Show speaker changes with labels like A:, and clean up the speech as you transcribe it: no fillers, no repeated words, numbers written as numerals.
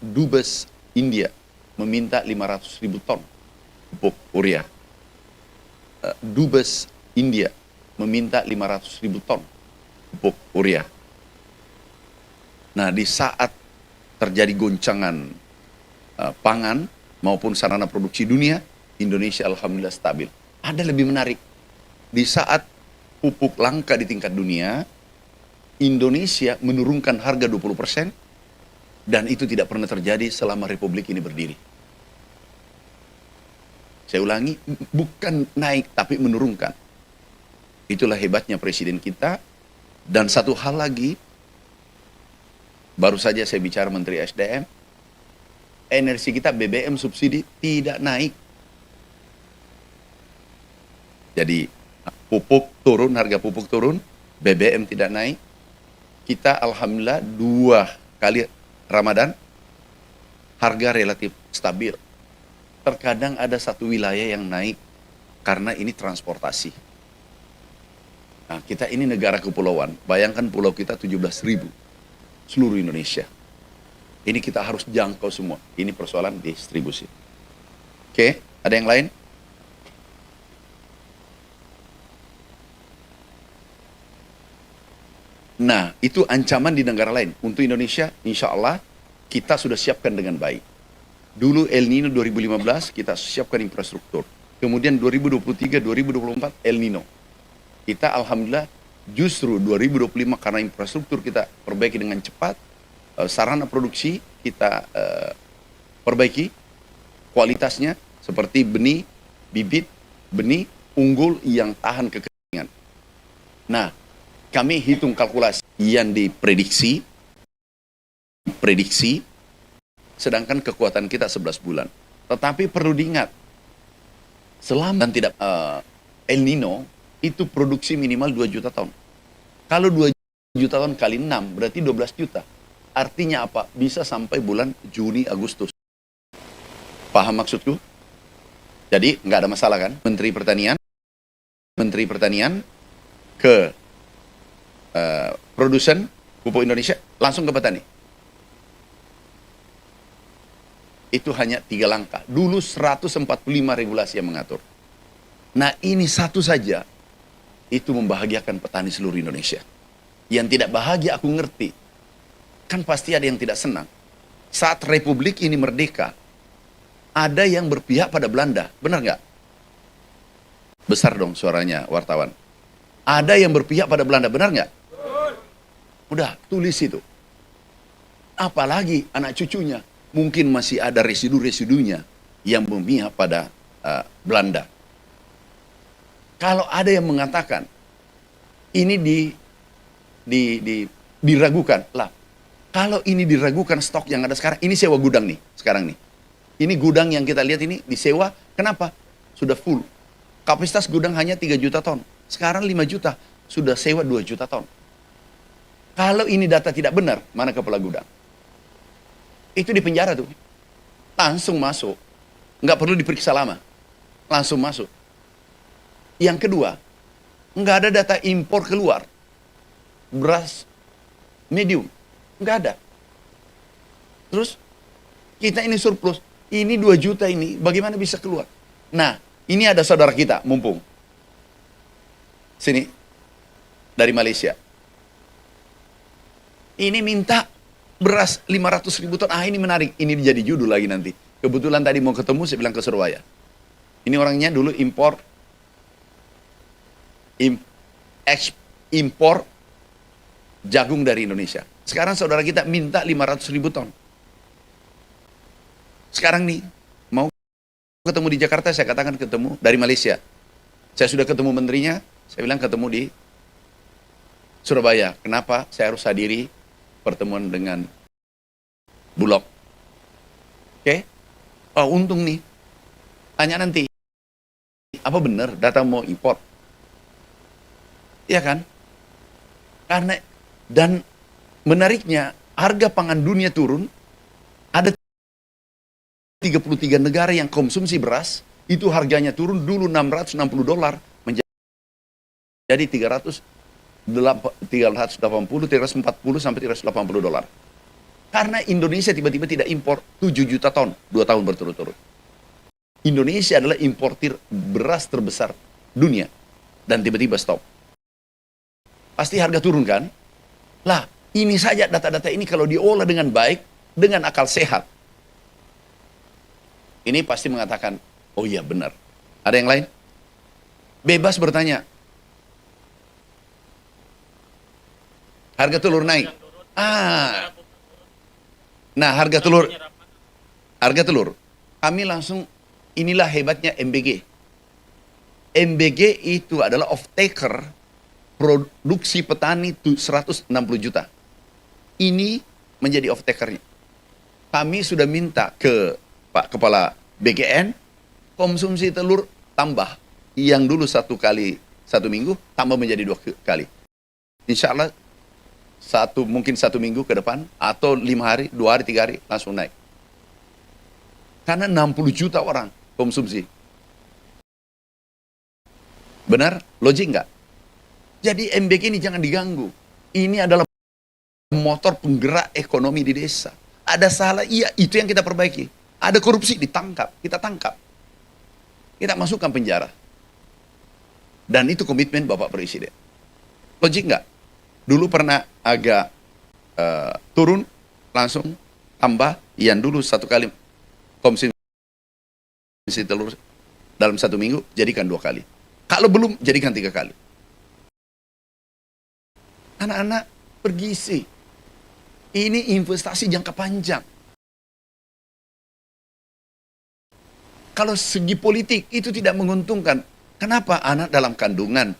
A: Dubes India meminta 500.000 ton pupuk urea. Dubes India meminta 500.000 ton pupuk urea. Nah, di saat terjadi goncangan pangan maupun sarana produksi dunia, Indonesia alhamdulillah stabil. Ada lebih menarik, di saat pupuk langka di tingkat dunia, Indonesia menurunkan harga 20%, dan itu tidak pernah terjadi selama Republik ini berdiri. Saya ulangi, bukan naik tapi menurunkan. Itulah hebatnya Presiden kita. Dan satu hal lagi, baru saja saya bicara Menteri SDM, energi kita BBM subsidi tidak naik. Jadi pupuk turun, harga pupuk turun, BBM tidak naik. Kita alhamdulillah 2 kali Ramadan, harga relatif stabil. Terkadang ada satu wilayah yang naik karena ini transportasi. Nah, kita ini negara kepulauan. Bayangkan pulau kita 17.000 seluruh Indonesia. Ini kita harus jangkau semua. Ini persoalan distribusi. Oke, ada yang lain? Nah, itu ancaman di negara lain. Untuk Indonesia, insya Allah kita sudah siapkan dengan baik. Dulu El Nino 2015 kita siapkan infrastruktur. Kemudian 2023, 2024 El Nino. Kita alhamdulillah justru 2025 karena infrastruktur kita perbaiki dengan cepat, sarana produksi kita perbaiki, kualitasnya seperti benih, bibit, benih unggul yang tahan kekeringan. Nah, kami hitung kalkulasi yang diprediksi, sedangkan kekuatan kita 11 bulan. Tetapi perlu diingat, selama tidak El Nino, itu produksi minimal 2 juta ton. Kalau 2 juta ton kali 6, berarti 12 juta. Artinya apa? Bisa sampai bulan Juni, Agustus. Paham maksudku? Jadi, nggak ada masalah kan? Menteri Pertanian ke produsen pupuk Indonesia, langsung ke petani. Itu hanya 3 langkah. Dulu 145 regulasi yang mengatur. Nah, ini satu saja, itu membahagiakan petani seluruh Indonesia. Yang tidak bahagia aku ngerti. Kan pasti ada yang tidak senang. Saat Republik ini merdeka, ada yang berpihak pada Belanda. Benar nggak? Besar dong suaranya wartawan. Ada yang berpihak pada Belanda. Benar nggak? Udah, tulis itu. Apalagi anak cucunya. Mungkin masih ada residu-residunya yang memihak pada Belanda. Kalau ada yang mengatakan ini diragukan, lah. Kalau ini diragukan stok yang ada sekarang, ini sewa gudang nih, sekarang nih. Ini gudang yang kita lihat ini disewa, kenapa? Sudah full. Kapasitas gudang hanya 3 juta ton. Sekarang 5 juta, sudah sewa 2 juta ton. Kalau ini data tidak benar, mana kepala gudang? Itu di penjara tuh. Langsung masuk. Nggak perlu diperiksa lama. Langsung masuk. Yang kedua, nggak ada data impor keluar. Beras medium. Nggak ada. Terus, kita ini surplus. Ini 2 juta ini, bagaimana bisa keluar? Nah, ini ada saudara kita, mumpung. Sini. Dari Malaysia. Ini minta beras 500.000 ton. Ah, ini menarik. Ini jadi judul lagi nanti. Kebetulan tadi mau ketemu, saya bilang ke Surabaya. Ini orangnya dulu impor jagung dari Indonesia. Sekarang saudara kita minta 500.000 ton. Sekarang nih, mau ketemu di Jakarta, saya katakan ketemu dari Malaysia. Saya sudah ketemu menterinya, saya bilang ketemu di Surabaya. Kenapa saya harus hadiri pertemuan dengan Bulog? Oke? Oh, untung nih. Tanya nanti, apa benar data mau impor? Iya kan? Karena, dan menariknya, harga pangan dunia turun, ada 33 negara yang konsumsi beras, itu harganya turun dulu $660, menjadi 380, 340 sampai $380. Karena Indonesia tiba-tiba tidak impor 7 juta ton 2 tahun berturut-turut. Indonesia adalah importir beras terbesar dunia. Dan tiba-tiba stop. Pasti harga turun kan? Lah, ini saja data-data ini kalau diolah dengan baik, dengan akal sehat. Ini pasti mengatakan, oh iya benar. Ada yang lain? Bebas bertanya. Harga telur naik. Nah harga telur. Kami langsung, inilah hebatnya MBG. MBG itu adalah off-taker produksi petani 160 juta. Ini menjadi off-takernya. Kami sudah minta ke Pak Kepala BGN, konsumsi telur tambah. Yang dulu 1 minggu, tambah menjadi 2 kali. Insya Allah, mungkin 1 minggu ke depan, atau 5 hari, 2 hari, 3 hari, langsung naik. Karena 60 juta orang konsumsi. Benar? Logik nggak? Jadi MBG ini jangan diganggu. Ini adalah motor penggerak ekonomi di desa. Ada salah, iya, itu yang kita perbaiki. Ada korupsi, ditangkap, kita tangkap. Kita masukkan penjara. Dan itu komitmen Bapak Presiden. Logik nggak? Dulu pernah agak turun, langsung tambah, yang dulu 1 kali konsumsi telur dalam 1 minggu, jadikan 2 kali. Kalau belum, jadikan 3 kali. Anak-anak bergizi. Ini investasi jangka panjang. Kalau segi politik itu tidak menguntungkan. Kenapa? Anak dalam kandungan